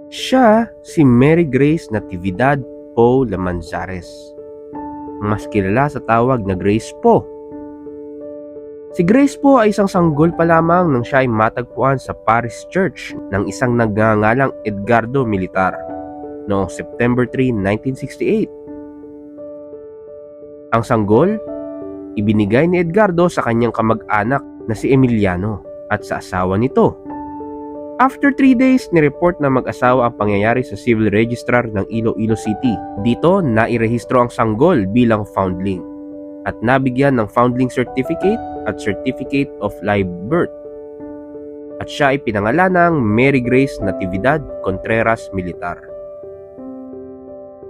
Siya si Mary Grace Natividad Poe Lamanzares, mas kilala sa tawag na Grace Poe. Si Grace Poe ay isang sanggol pa lamang nang siya ay matagpuan sa Paris Church ng isang nagngangalang Edgardo Militar noong September 3, 1968. Ang sanggol, ibinigay ni Edgardo sa kanyang kamag-anak na si Emiliano at sa asawa nito. After 3 days, nireport na mag-asawa ang pangyayari sa Civil Registrar ng Iloilo City. Dito, nairehistro ang sanggol bilang foundling at nabigyan ng foundling certificate at certificate of live birth. At siya ay pinangalanang Mary Grace Natividad Contreras Militar.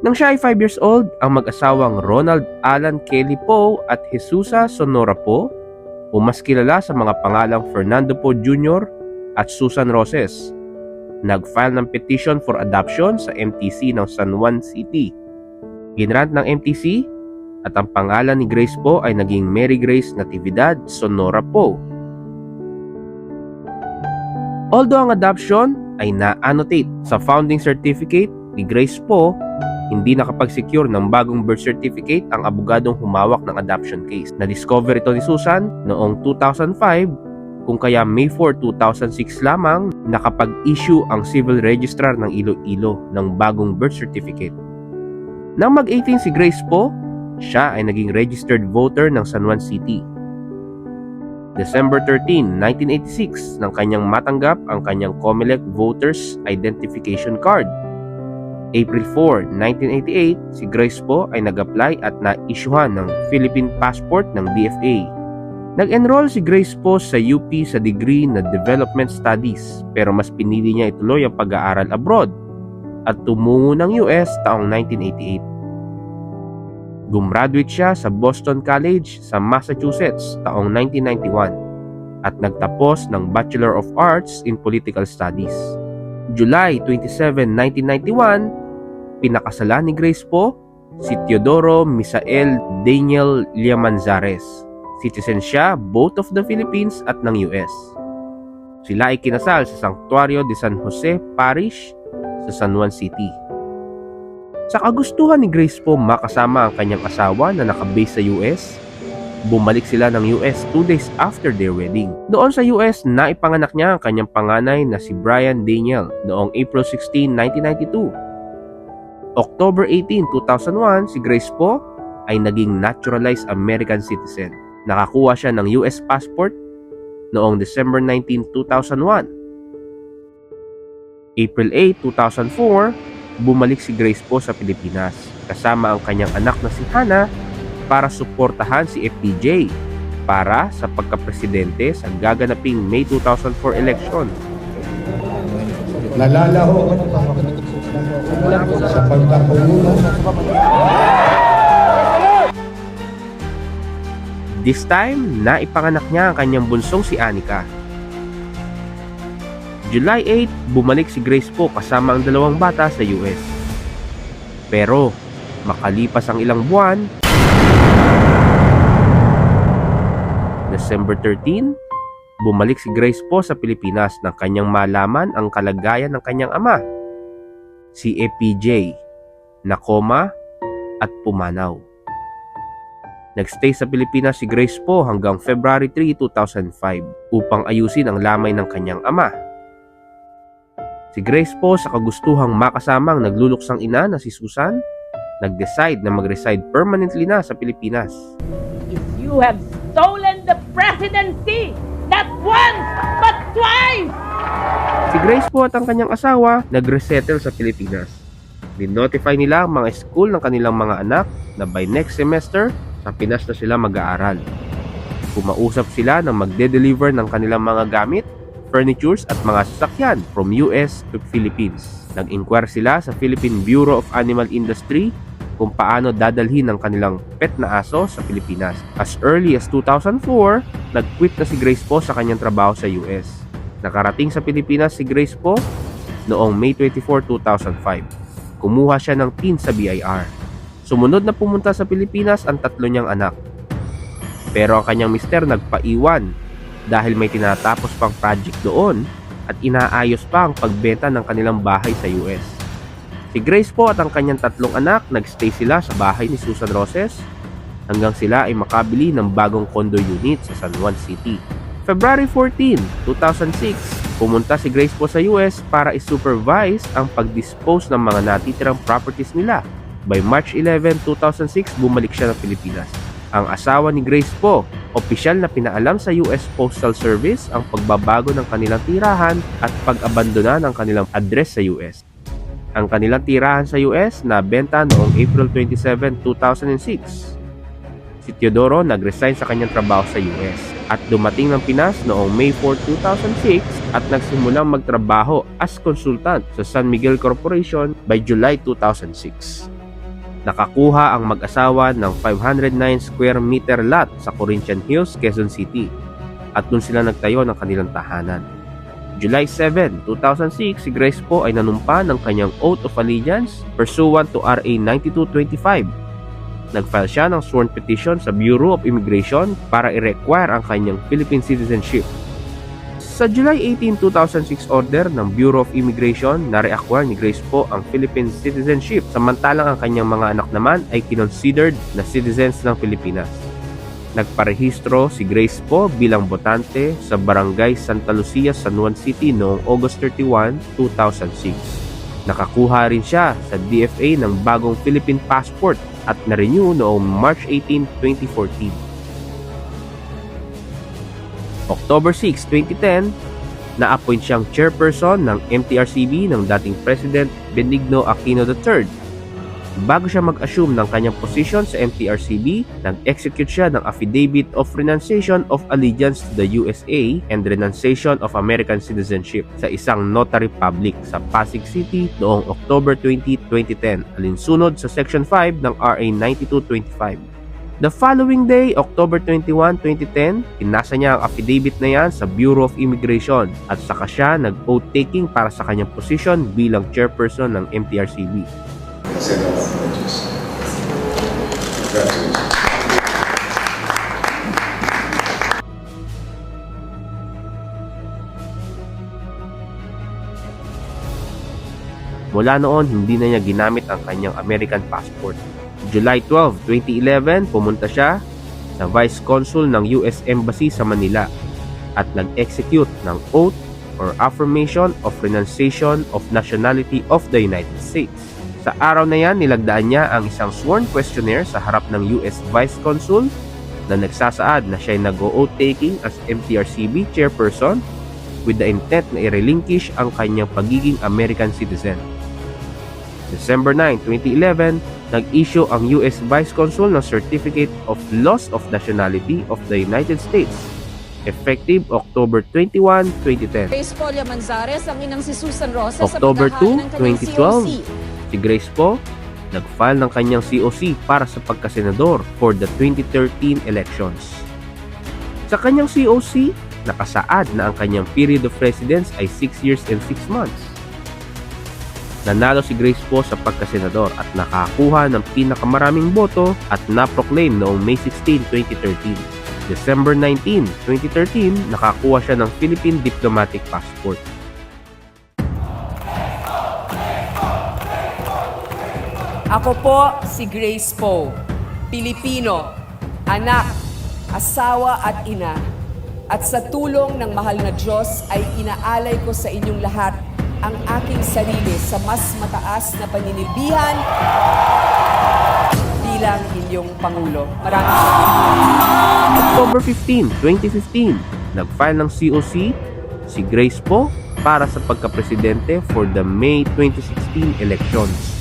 Nang siya ay 5 years old, ang mag-asawang Ronald Alan Kelly Poe at Jesusa Sonora Poe, o mas kilala sa mga pangalang Fernando Poe Jr. at Susan Roses, nag-file ng petition for adoption sa MTC ng San Juan City. Ginrant ng MTC at ang pangalan ni Grace Poe ay naging Mary Grace Natividad Sonora Poe. Although ang adoption ay na-annotate sa founding certificate ni Grace Poe, hindi nakapag-secure ng bagong birth certificate ang abogadong humawak ng adoption case. Na-discover ito ni Susan noong 2005, kung kaya May 4, 2006 lamang nakapag-issue ang Civil Registrar ng Iloilo ng bagong birth certificate. Nang mag-18 si Grace Poe, siya ay naging registered voter ng San Juan City. December 13, 1986 nang kanyang matanggap ang kanyang COMELEC Voters Identification Card. April 4, 1988, si Grace Poe ay nag-apply at na-issuehan ng Philippine Passport ng DFA. Nag-enroll si Grace Poe sa UP sa degree na Development Studies, pero mas pinili niya ituloy ang pag-aaral abroad at tumungo ng US taong 1988. Gumraduate siya sa Boston College sa Massachusetts taong 1991 at nagtapos ng Bachelor of Arts in Political Studies. July 27, 1991, pinakasalan ni Grace Poe si Teodoro Misael Daniel Liamanzares. Citizen siya both of the Philippines at ng US. Sila ay kinasal sa Sanctuario de San Jose Parish sa San Juan City. Sa kagustuhan ni Grace Poe makasama ang kanyang asawa na nakabase sa US, bumalik sila ng US 2 days after their wedding. Doon sa US, naipanganak niya ang kanyang panganay na si Brian Daniel noong April 16, 1992. October 18, 2001, si Grace Poe ay naging naturalized American citizen. Nakakuha siya ng US passport noong December 19, 2001. April 8, 2004, bumalik si Grace Poe sa Pilipinas kasama ang kanyang anak na si Hannah para suportahan si FPJ para sa pagkapresidente sa gaganaping May 2004 election. Nalalaho sa pagkakaroon. This time, naipanganak niya ang kanyang bunsong si Anika. July 8, bumalik si Grace Poe kasama ang dalawang bata sa US. Pero, makalipas ang ilang buwan, December 13, bumalik si Grace Poe sa Pilipinas nang kanyang malaman ang kalagayan ng kanyang ama, si EPJ, na koma at pumanaw. Nagstay sa Pilipinas si Grace Poe hanggang February 3, 2005 upang ayusin ang lamay ng kanyang ama. Si Grace Poe, sa kagustuhang makasama ang nagluluksang ina na si Susan, nag-decide na mag-reside permanently na sa Pilipinas. If you have stolen the presidency, not once, but twice! Si Grace Poe at ang kanyang asawa nag-resettle sa Pilipinas. Dinotify nila ang mga school ng kanilang mga anak na by next semester, sa Pinas na sila mag-aaral. Kumausap sila na magde-deliver ng kanilang mga gamit, furnitures at mga sasakyan from US to Philippines. Nag-inquire sila sa Philippine Bureau of Animal Industry kung paano dadalhin ang kanilang pet na aso sa Pilipinas. As early as 2004, nag-quit na si Grace Poe sa kanyang trabaho sa US. Nakarating sa Pilipinas si Grace Poe noong May 24, 2005. Kumuha siya ng PIN sa BIR. Sumunod na pumunta sa Pilipinas ang 3 niyang anak. Pero ang kanyang mister nagpaiwan dahil may tinatapos pang project doon at inaayos pa ang pagbenta ng kanilang bahay sa US. Si Grace po at ang kanyang tatlong anak, nagstay sila sa bahay ni Susan Roses hanggang sila ay makabili ng bagong condo unit sa San Juan City. February 14, 2006, pumunta si Grace po sa US para i-supervise ang pag-dispose ng mga natitirang properties nila. By March 11, 2006, bumalik siya ng Pilipinas. Ang asawa ni Grace po, opisyal na pinaalam sa US Postal Service ang pagbabago ng kanilang tirahan at pag-abandona ng kanilang address sa US. Ang kanilang tirahan sa US na benta noong April 27, 2006. Si Teodoro nag-resign sa kanyang trabaho sa US at dumating ng Pinas noong May 4, 2006 at nagsimulang magtrabaho as consultant sa San Miguel Corporation by July 2006. Nakakuha ang mag-asawa ng 509 square meter lot sa Corinthian Hills, Quezon City at doon sila nagtayo ng kanilang tahanan. July 7, 2006, si Grace po ay nanumpa ng kanyang Oath of Allegiance pursuant to RA 9225. Nag-file siya ng sworn petition sa Bureau of Immigration para i-require ang kanyang Philippine citizenship. Sa July 18, 2006 order ng Bureau of Immigration, na-reacquire ni Grace po ang Philippine citizenship samantalang ang kanyang mga anak naman ay kinonsidered na citizens ng Pilipinas. Nagparehistro si Grace po bilang botante sa Barangay Santa Lucia, San Juan City noong August 31, 2006. Nakakuha rin siya sa DFA ng bagong Philippine passport at na-renew noong March 18, 2014. October 6, 2010, na-appoint siyang chairperson ng MTRCB ng dating President Benigno Aquino III. Bago siya mag-assume ng kanyang posisyon sa MTRCB, nag-execute siya ng Affidavit of Renunciation of Allegiance to the USA and Renunciation of American Citizenship sa isang notary public sa Pasig City noong October 20, 2010, alinsunod sa Section 5 ng RA 9225. The following day, October 21, 2010, pinasa niya ang affidavit na yan sa Bureau of Immigration at saka siya nag-oath-taking para sa kanyang posisyon bilang chairperson ng MTRCB. Mula noon, hindi na niya ginamit ang kanyang American passport. July 12, 2011, pumunta siya sa Vice Consul ng US Embassy sa Manila at nag-execute ng oath or affirmation of renunciation of nationality of the United States. Sa araw na yan, nilagdaan niya ang isang sworn questionnaire sa harap ng US Vice Consul na nagsasaad na siya ay nag-oath-taking as MTRCB chairperson with the intent na i-relinquish ang kanyang pagiging American citizen. December 9, 2011, nag-issue ang US Vice Consul ng Certificate of Loss of Nationality of the United States, effective October 21, 2010. Grace Polia Manzares, ang inang si Susan Roses October sa pagkakain ng 2, kanyang 2012, COC. si Grace po nag-file ng kanyang COC para sa pagkasenador for the 2013 elections. Sa kanyang COC, nakasaad na ang kanyang period of residence ay 6 years and 6 months. Nanalo si Grace po sa pagkasenador at nakakuha ng pinakamaraming boto at na-proclaim noong May 16, 2013. December 19, 2013, nakakuha siya ng Philippine Diplomatic Passport. Ako po si Grace Poe, Pilipino, anak, asawa at ina. At sa tulong ng mahal na Diyos ay inaalay ko sa inyong lahat ang aking sarili sa mas mataas na paninilbihan bilang inyong Pangulo. Maraming salamat. October 15, 2015, nag-file ng COC si Grace po para sa pagkapresidente for the May 2016 elections.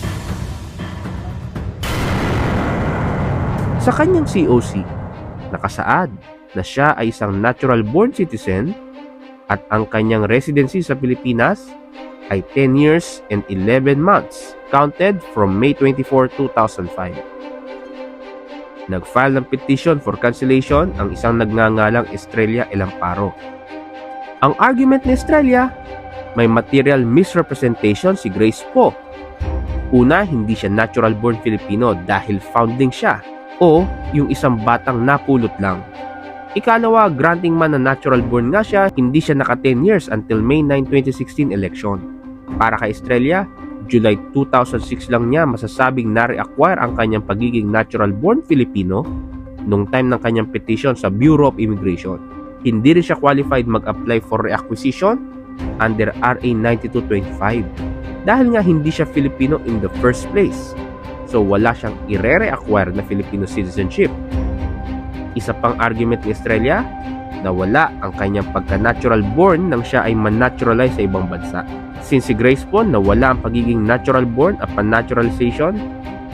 Sa kanyang COC, nakasaad na siya ay isang natural-born citizen at ang kanyang residency sa Pilipinas ay 10 years and 11 months counted from May 24, 2005. Nag-file ng petition for cancellation ang isang nagngangalang Estrella Elamparo. Ang argument ni Estrella, may material misrepresentation si Grace po. Una, hindi siya natural-born Filipino dahil foundling siya o yung isang batang napulot lang. Ikalawa, granting man na natural born nga siya, hindi siya naka 10 years until May 9, 2016 election. Para kay Estrella, July 2006 lang niya masasabing na-reacquire ang kanyang pagiging natural born Filipino nung time ng kanyang petition sa Bureau of Immigration. Hindi rin siya qualified mag-apply for reacquisition under RA 9225 dahil nga hindi siya Filipino in the first place. So wala siyang ire-reacquire na Filipino citizenship. Isa pang argument ni Estrella na wala ang kanyang pagka-natural born nang siya ay man-naturalize sa ibang bansa. Since si Grace po na wala ang pagiging natural born upon naturalization,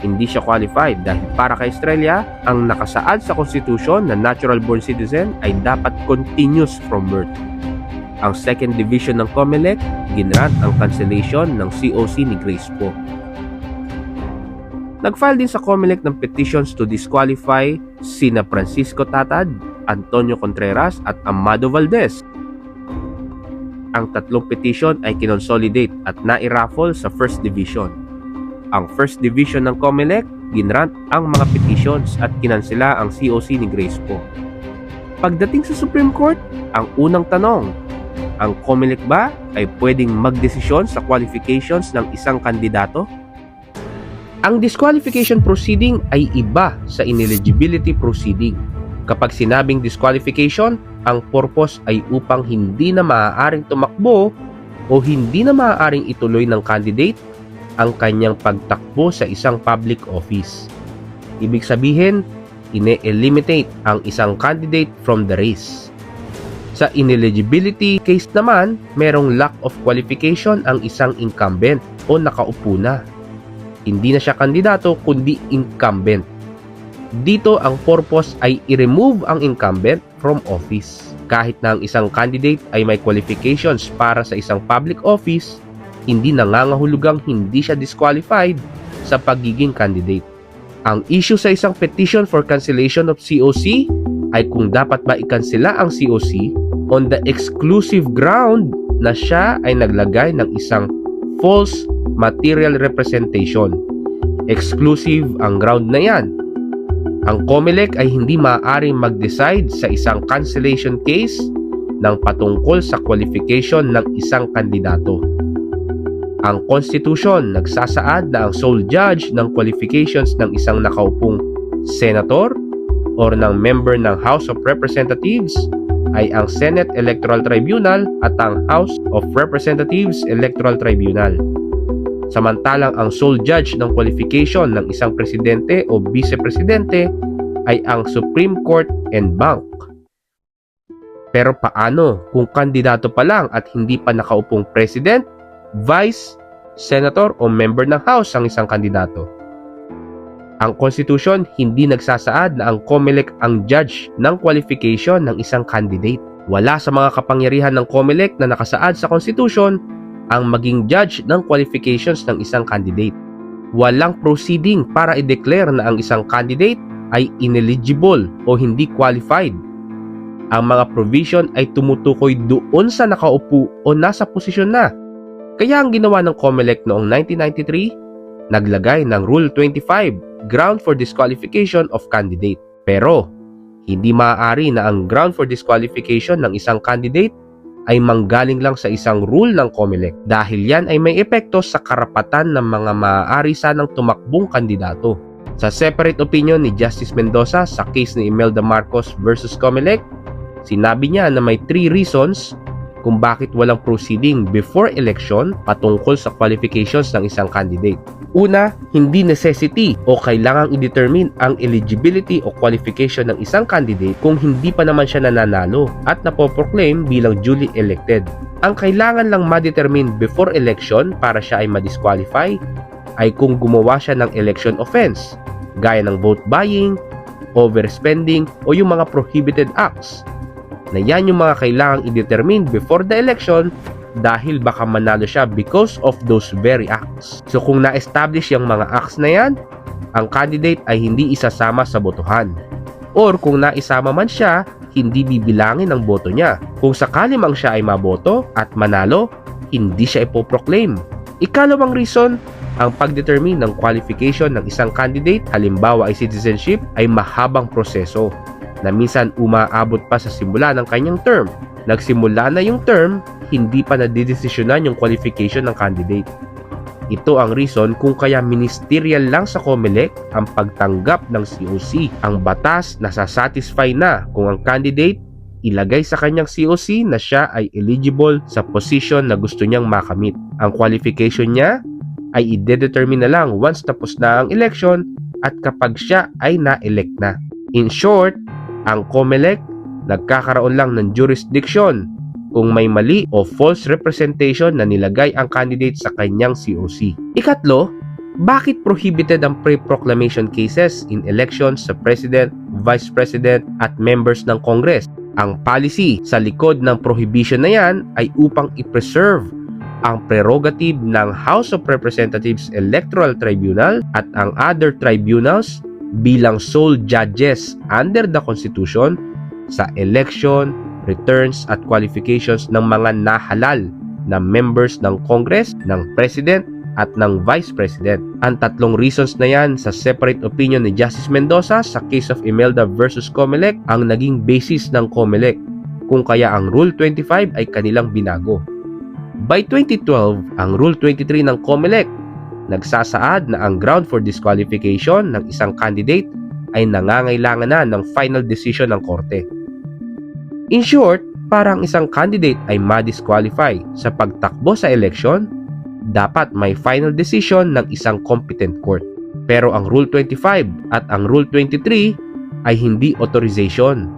hindi siya qualified dahil para kay Estrella, ang nakasaad sa Constitution na natural born citizen ay dapat continuous from birth. Ang second division ng COMELEC, ginrant ang cancellation ng COC ni Grace po. Nag-file din sa COMELEC ng petitions to disqualify sina Francisco Tatad, Antonio Contreras at Amado Valdez. Ang tatlong petition ay kinonsolidate at nairaffle sa First Division. Ang First Division ng COMELEC, ginrant ang mga petitions at kinansela ang COC ni Grace po. Pagdating sa Supreme Court, ang unang tanong, ang COMELEC ba ay pwedeng magdesisyon sa qualifications ng isang kandidato? Ang disqualification proceeding ay iba sa ineligibility proceeding. Kapag sinabing disqualification, ang purpose ay upang hindi na maaaring tumakbo o hindi na maaaring ituloy ng candidate ang kanyang pagtakbo sa isang public office. Ibig sabihin, ine-eliminate ang isang candidate from the race. Sa ineligibility case naman, merong lack of qualification ang isang incumbent o nakaupo na. Hindi na siya kandidato kundi incumbent. Dito ang purpose ay i-remove ang incumbent from office. Kahit na ang isang candidate ay may qualifications para sa isang public office, hindi nangangahulugang hindi siya disqualified sa pagiging candidate. Ang issue sa isang petition for cancellation of COC ay kung dapat ba ikansela ang COC on the exclusive ground na siya ay naglagay ng isang false material representation. Exclusive ang ground na yan. Ang COMELEC ay hindi maaaring mag-decide sa isang cancellation case ng patungkol sa qualification ng isang kandidato. Ang Constitution nagsasaad na ang sole judge ng qualifications ng isang nakaupong senator or ng member ng House of Representatives ay ang Senate Electoral Tribunal at ang House of Representatives Electoral Tribunal. Samantalang ang sole judge ng qualification ng isang presidente o vice-presidente ay ang Supreme Court en banc. Pero paano kung kandidato pa lang at hindi pa nakaupong president, vice, senator o member ng House ang isang kandidato? Ang Constitution hindi nagsasaad na ang COMELEC ang judge ng qualification ng isang candidate. Wala sa mga kapangyarihan ng COMELEC na nakasaad sa Constitution ang maging judge ng qualifications ng isang candidate. Walang proceeding para i-declare na ang isang candidate ay ineligible o hindi qualified. Ang mga provision ay tumutukoy doon sa nakaupo o nasa posisyon na. Kaya ang ginawa ng COMELEC noong 1993, naglagay ng Rule 25, Ground for Disqualification of Candidate. Pero, hindi maaari na ang ground for disqualification ng isang candidate ay manggaling lang sa isang rule ng COMELEC dahil yan ay may epekto sa karapatan ng mga maaari sanang tumakbong kandidato. Sa separate opinion ni Justice Mendoza sa case ni Imelda Marcos versus COMELEC, sinabi niya na may 3 reasons kung bakit walang proceeding before election patungkol sa qualifications ng isang candidate. Una, hindi necessity o kailangang i-determine ang eligibility o qualification ng isang candidate kung hindi pa naman siya nananalo at napoproclaim bilang duly elected. Ang kailangan lang ma-determine before election para siya ay ma-disqualify ay kung gumawa siya ng election offense, gaya ng vote buying, overspending o yung mga prohibited acts. Na yan yung mga kailangang i-determine before the election dahil baka manalo siya because of those very acts. So kung na-establish yung mga acts na yan, ang candidate ay hindi isasama sa botohan. Or kung naisama man siya, hindi bibilangin ang boto niya. Kung sakali mang siya ay maboto at manalo, hindi siya ipoproclaim. Ikalawang reason, ang pag-determine ng qualification ng isang candidate, halimbawa ay citizenship, ay mahabang proseso. na minsan umaabot pa sa simula ng kanyang term. Nagsimula na yung term, hindi pa nadidesisyonan yung qualification ng candidate. Ito ang reason kung kaya ministerial lang sa COMELEC ang pagtanggap ng COC. Ang batas nasasatisfy na kung ang candidate ilagay sa kanyang COC na siya ay eligible sa position na gusto niyang makamit. Ang qualification niya ay i-determine na lang once tapos na ang election at kapag siya ay na-elect na. In short, ang COMELEC nagkakaroon lang ng jurisdiction kung may mali o false representation na nilagay ang candidate sa kanyang COC. Ikatlo, bakit prohibited ang pre-proclamation cases in elections sa President, Vice President at members ng Congress? Ang policy sa likod ng prohibition na yan ay upang i-preserve ang prerogative ng House of Representatives Electoral Tribunal at ang other tribunals bilang sole judges under the Constitution sa election, returns at qualifications ng mga nahalal na members ng Congress, ng President at ng Vice President. Ang tatlong reasons na yan sa separate opinion ni Justice Mendoza sa case of Imelda versus COMELEC ang naging basis ng COMELEC kung kaya ang Rule 25 ay kanilang binago. By 2012, ang Rule 23 ng COMELEC nagsasaad na ang ground for disqualification ng isang candidate ay nangangailangan na ng final decision ng korte. In short, para ang isang candidate ay ma-disqualify sa pagtakbo sa election, dapat may final decision ng isang competent court. Pero ang Rule 25 at ang Rule 23 ay hindi authorization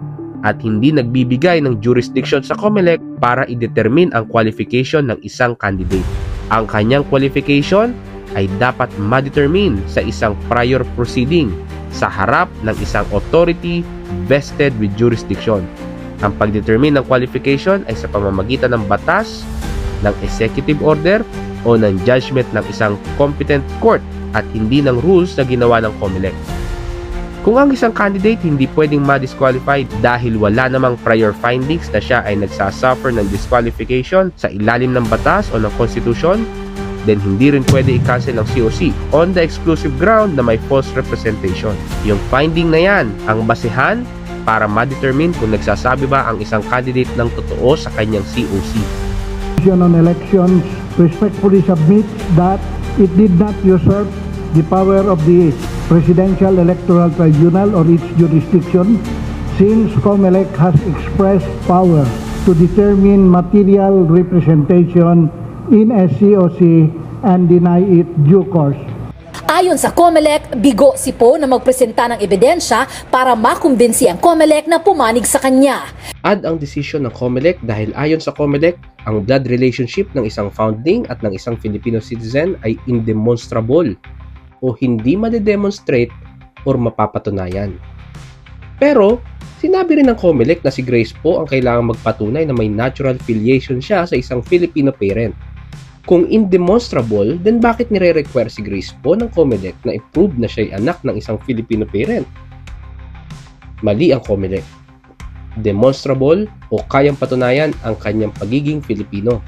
at hindi nagbibigay ng jurisdiction sa COMELEC para i-determine ang qualification ng isang candidate. Ang kanyang qualification ay dapat ma-determine sa isang prior proceeding sa harap ng isang authority vested with jurisdiction. Ang pag-determine ng qualification ay sa pamamagitan ng batas, ng executive order o ng judgment ng isang competent court at hindi ng rules na ginawa ng COMELEC. Kung ang isang candidate hindi pwedeng ma-disqualify dahil wala namang prior findings na siya ay nagsasuffer ng disqualification sa ilalim ng batas o ng constitution, then hindi rin pwede i-cancel ang COC on the exclusive ground na may false representation. Yung finding na yan ang basehan para ma-determine kung nagsasabi ba ang isang candidate ng totoo sa kanyang COC. Commission on Elections respectfully submits that it did not usurp the power of the Presidential Electoral Tribunal or its jurisdiction, since COMELEC has expressed power to determine material representation in a COC and deny it due course. Ayon sa COMELEC, bigo si Poe na magpresenta ng ebidensya para makumbinsi ang COMELEC na pumanig sa kanya. Ad ang desisyon ng COMELEC dahil ayon sa COMELEC, ang blood relationship ng isang founding at ng isang Filipino citizen ay indemonstrable o hindi madedemonstrate or mapapatunayan. Pero, sinabi rin ng COMELEC na si Grace Poe ang kailangang magpatunay na may natural filiation siya sa isang Filipino parent. Kung indemonstrable, then bakit nire-require si Grace Poe ng COMELEC na i-prove na siya ay anak ng isang Filipino parent? Mali ang COMELEC. Demonstrable o kayang patunayan ang kanyang pagiging Filipino.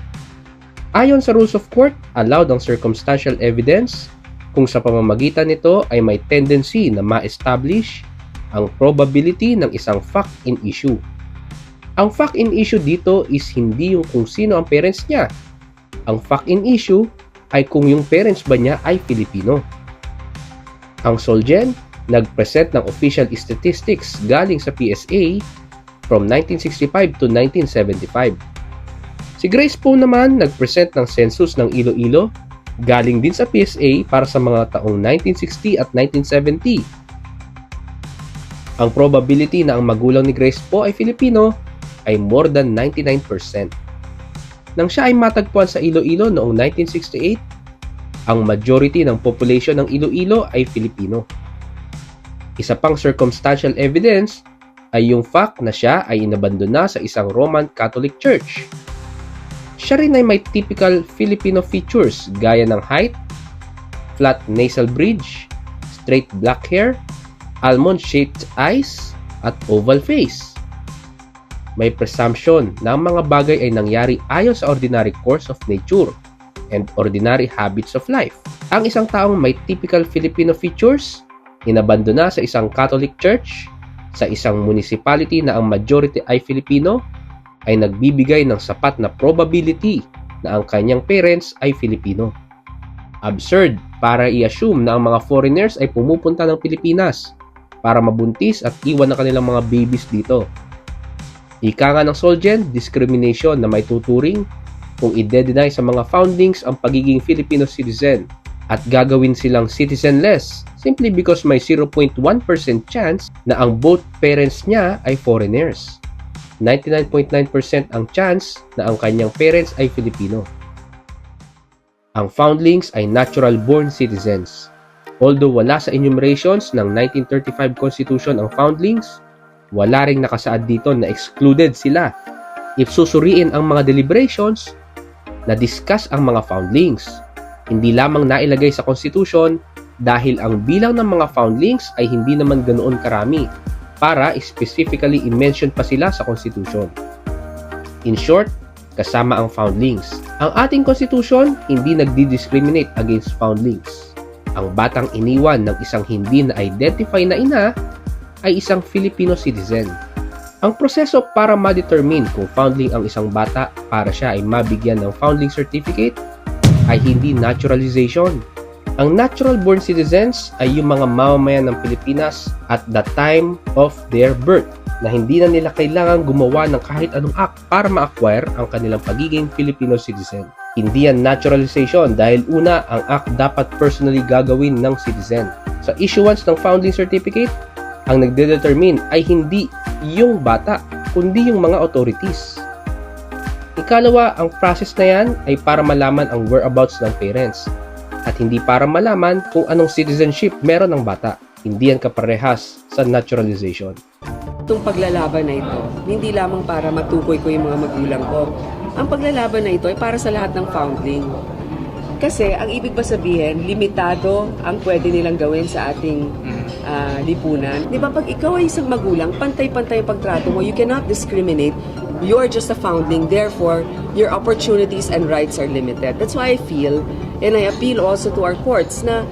Ayon sa rules of court, allowed ang circumstantial evidence kung sa pamamagitan nito ay may tendency na ma-establish ang probability ng isang fact in issue. Ang fact in issue dito is hindi yung kung sino ang parents niya. Ang fact in issue ay kung yung parents ba niya ay Filipino. Ang Solgen nag-present ng official statistics galing sa PSA from 1965 to 1975. Si Grace Poe naman nag-present ng census ng Iloilo galing din sa PSA para sa mga taong 1960 at 1970. Ang probability na ang magulang ni Grace Poe ay Filipino ay more than 99%. Nang siya ay matagpuan sa Iloilo noong 1968, ang majority ng population ng Iloilo ay Filipino. Isa pang circumstantial evidence ay yung fact na siya ay inabandona sa isang Roman Catholic Church. Siya rin ay may typical Filipino features gaya ng height, flat nasal bridge, straight black hair, almond-shaped eyes, at oval face. May presumption na ang mga bagay ay nangyari ayon sa ordinary course of nature and ordinary habits of life. Ang isang taong may typical Filipino features, inabandona sa isang Catholic church, sa isang municipality na ang majority ay Filipino ay nagbibigay ng sapat na probability na ang kanyang parents ay Filipino. Absurd para i-assume na ang mga foreigners ay pumupunta ng Pilipinas para mabuntis at iwan ang kanilang mga babies dito. Ika nga ng Solgen, discrimination na may tuturing kung i-deny sa mga foundings ang pagiging Filipino citizen at gagawin silang citizenless simply because may 0.1% chance na ang both parents niya ay foreigners. 99.9% ang chance na ang kanyang parents ay Filipino. Ang foundlings ay natural-born citizens. Although wala sa enumerations ng 1935 Constitution ang foundlings, wala ring nakasaad dito na excluded sila. If susuriin ang mga deliberations, na-discuss ang mga foundlings. Hindi lamang nailagay sa Constitution dahil ang bilang ng mga foundlings ay hindi naman ganoon karami para specifically i-mention pa sila sa Constitution. In short, kasama ang foundlings. Ang ating Constitution hindi nagdi-discriminate against foundlings. Ang batang iniwan ng isang hindi na-identify na ina ay isang Filipino citizen. Ang proseso para ma-determine kung foundling ang isang bata para siya ay mabigyan ng foundling certificate ay hindi naturalization. Ang natural-born citizens ay yung mga mamamayan ng Pilipinas at the time of their birth na hindi na nila kailangan gumawa ng kahit anong act para ma-acquire ang kanilang pagiging Filipino citizen. Hindi yan naturalization dahil una, ang act dapat personally gagawin ng citizen. Sa issuance ng founding certificate, ang nagde-determine ay hindi yung bata, kundi yung mga authorities. Ikalawa, ang process na yan ay para malaman ang whereabouts ng parents at hindi para malaman kung anong citizenship meron ng bata. Hindi yan kaparehas sa naturalization. Itong paglalaban na ito, hindi lamang para matukoy ko yung mga magulang ko. Ang paglalaban na ito ay para sa lahat ng foundling. Kasi ang ibig ba sabihin, limitado ang pwede nilang gawin sa ating lipunan. Di ba pag ikaw ay isang magulang, pantay-pantay ang pagtrato mo, you cannot discriminate. You're just a foundling, therefore, your opportunities and rights are limited. That's why I feel, and I appeal also to our courts na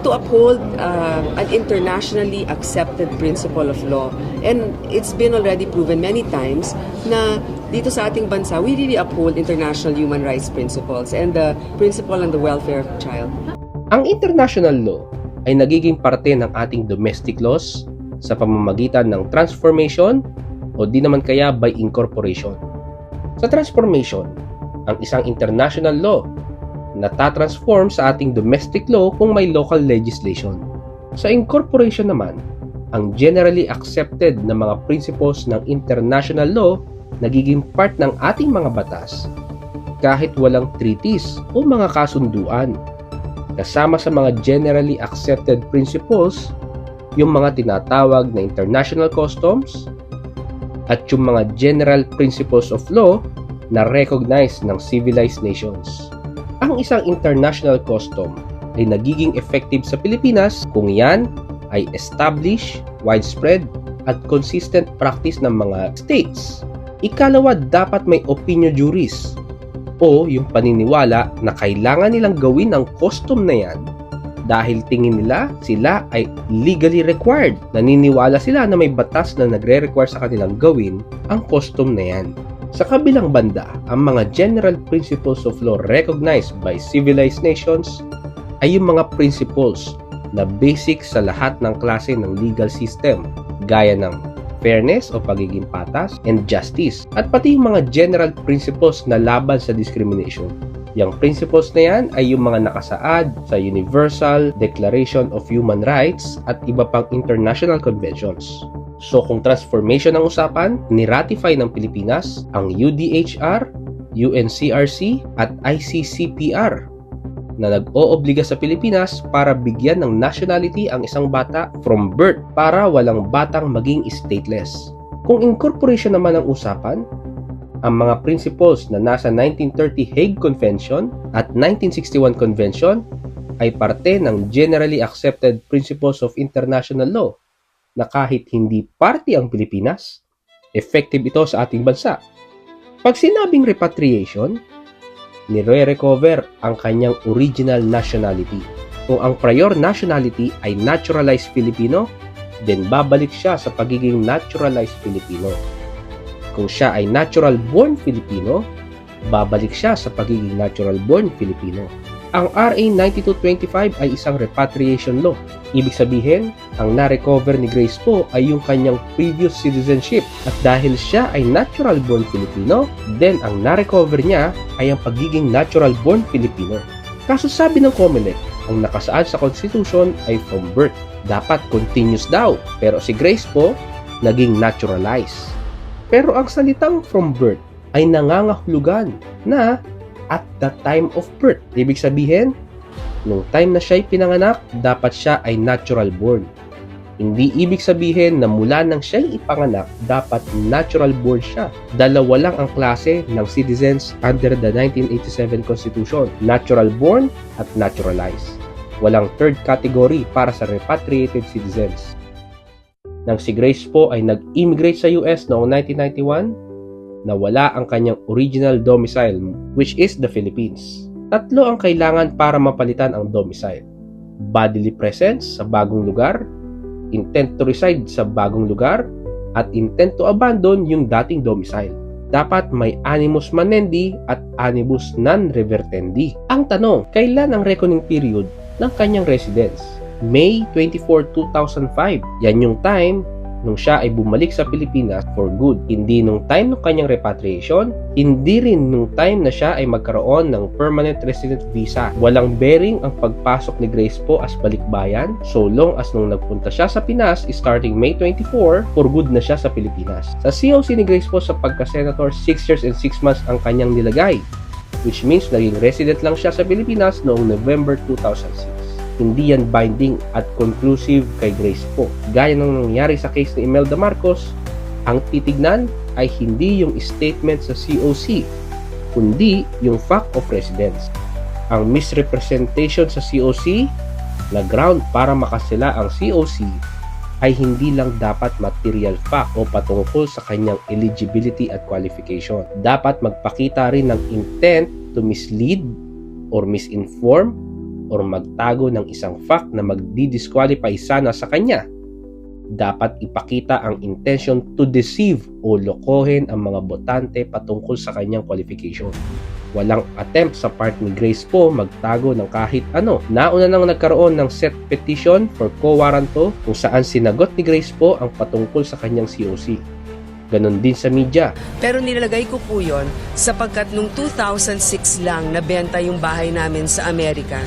to uphold an internationally accepted principle of law. And it's been already proven many times na dito sa ating bansa, we really uphold international human rights principles and the principle on the welfare of the child. Ang international law ay nagiging parte ng ating domestic laws sa pamamagitan ng transformation o di naman kaya by incorporation. Sa transformation, ang isang international law natatransform sa ating domestic law kung may local legislation. Sa incorporation naman, ang generally accepted na mga principles ng international law nagiging part ng ating mga batas kahit walang treaties o mga kasunduan. Kasama sa mga generally accepted principles, yung mga tinatawag na international customs at yung mga general principles of law na recognized ng civilized nations. Ang isang international custom ay nagiging effective sa Pilipinas kung yan ay established, widespread, at consistent practice ng mga states. Ikalawa, dapat may opinio juris o yung paniniwala na kailangan nilang gawin ang custom na yan dahil tingin nila sila ay legally required. Naniniwala sila na may batas na nagre-require sa kanilang gawin ang custom na yan. Sa kabilang banda, ang mga general principles of law recognized by civilized nations ay yung mga principles na basic sa lahat ng klase ng legal system, gaya ng fairness o pagiging patas and justice, at pati yung mga general principles na laban sa discrimination. Yung principles na yan ay yung mga nakasaad sa Universal Declaration of Human Rights at iba pang international conventions. So kung transformation ang usapan, ni-ratify ng Pilipinas ang UDHR, UNCRC at ICCPR na nag-oobliga sa Pilipinas para bigyan ng nationality ang isang bata from birth para walang batang maging stateless. Kung incorporation naman ang usapan, ang mga principles na nasa 1930 Hague Convention at 1961 Convention ay parte ng generally accepted principles of international law na kahit hindi parte ang Pilipinas, effective ito sa ating bansa. Pag sinabing repatriation, nire-recover ang kanyang original nationality. Kung ang prior nationality ay naturalized Filipino, then babalik siya sa pagiging naturalized Filipino. Kung siya ay natural-born Filipino, babalik siya sa pagiging natural-born Filipino. Ang RA 9225 ay isang repatriation law. Ibig sabihin, ang na-recover ni Grace Poe ay yung kanyang previous citizenship. At dahil siya ay natural-born Filipino, then ang na-recover niya ay ang pagiging natural-born Filipino. Kaso sabi ng COMELEC, ang nakasaad sa Constitution ay from birth. Dapat continuous daw. Pero si Grace Poe, naging naturalized. Pero ang salitang from birth ay nangangahulugan na at the time of birth. Ibig sabihin, nung time na siya'y pinanganak, dapat siya ay natural born. Hindi ibig sabihin na mula nang siya'y ipanganak, dapat natural born siya. Dalawa lang ang klase ng citizens under the 1987 Constitution, natural born at naturalized. Walang third category para sa repatriated citizens. Nang si Grace Poe ay nag-immigrate sa US noong 1991, nawala ang kanyang original domicile, which is the Philippines. Tatlo ang kailangan para mapalitan ang domicile: bodily presence sa bagong lugar, intent to reside sa bagong lugar, at intent to abandon yung dating domicile. Dapat may animus manendi at animus non revertendi. Ang tanong, kailan ang reckoning period ng kanyang residence? May 24, 2005. Yan yung time nung siya ay bumalik sa Pilipinas for good. Hindi nung time ng kanyang repatriation, hindi rin nung time na siya ay magkaroon ng permanent resident visa. Walang bearing ang pagpasok ni Grace Poe as balikbayan, so long as nung nagpunta siya sa Pinas starting May 24, for good na siya sa Pilipinas. Sa COC ni Grace Poe sa pagka-senator, 6 years and 6 months ang kanyang nilagay, which means naging resident lang siya sa Pilipinas noong November 2006. Hindi yan binding at conclusive kay Grace Poe. Gaya ng nangyari sa case ni Imelda Marcos, ang titignan ay hindi yung statement sa COC, kundi yung fact of residence. Ang misrepresentation sa COC na ground para makasila ang COC ay hindi lang dapat material fact o patungkol sa kanyang eligibility at qualification. Dapat magpakita rin ng intent to mislead or misinform or magtago ng isang fact na magdi-disqualify sana sa kanya. Dapat ipakita ang intention to deceive o lokohin ang mga botante patungkol sa kanyang qualification. Walang attempt sa part ni Grace Poe magtago ng kahit ano. Nauna nang nagkaroon ng set petition for quo warranto kung saan sinagot ni Grace Poe ang patungkol sa kanyang COC. Ganon din sa media. Pero nilalagay ko po yun sapagkat nung 2006 lang nabenta yung bahay namin sa Amerika.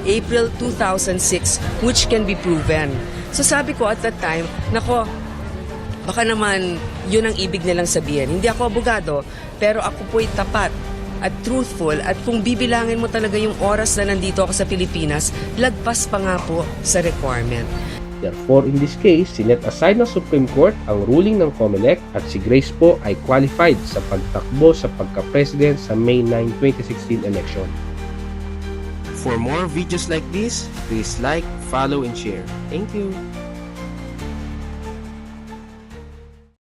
April 2006, which can be proven. So sabi ko at that time, nako, baka naman yun ang ibig nilang sabihin. Hindi ako abogado, pero ako po'y tapat at truthful at kung bibilangin mo talaga yung oras na nandito ako sa Pilipinas, lagpas pa nga po sa requirement. Therefore, in this case, sinet aside ng Supreme Court ang ruling ng COMELEC at si Grace Poe ay qualified sa pagtakbo sa pagka-president sa May 9, 2016 election. For more videos like this, please like, follow, and share. Thank you.